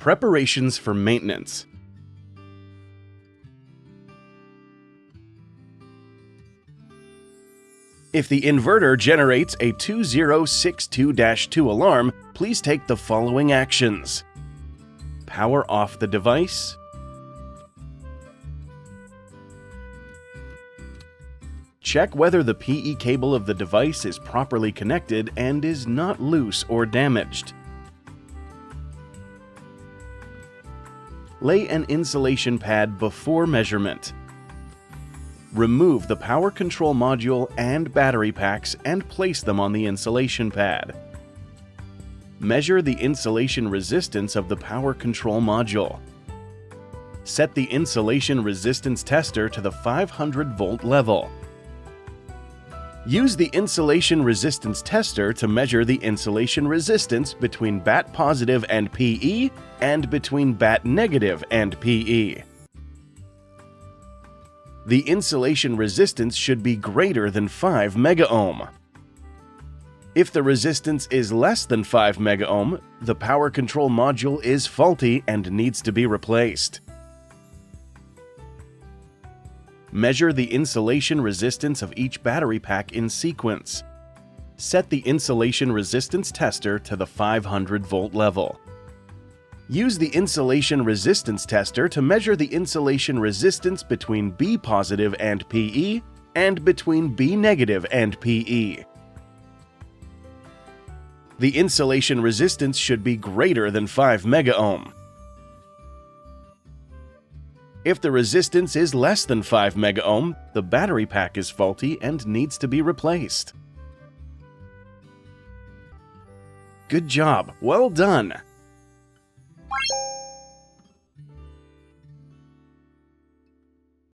Preparations for maintenance. If the inverter generates a 2062-2 alarm, please take the following actions. Power off the device. Check whether the PE cable of the device is properly connected and is not loose or damaged. Lay an insulation pad before measurement. Remove the power control module and battery packs and place them on the insulation pad. Measure the insulation resistance of the power control module. Set the insulation resistance tester to the 500-volt level. Use the insulation resistance tester to measure the insulation resistance between BAT positive and PE and between BAT negative and PE. The insulation resistance should be greater than 5 megaohm. If the resistance is less than 5 megaohm, the power control module is faulty and needs to be replaced. Measure the insulation resistance of each battery pack in sequence. Set the insulation resistance tester to the 500-volt level. Use the insulation resistance tester to measure the insulation resistance between B positive and PE and between B negative and PE. The insulation resistance should be greater than 5 megaohm. If the resistance is less than 5 megaohm, the battery pack is faulty and needs to be replaced. Good job! Well done!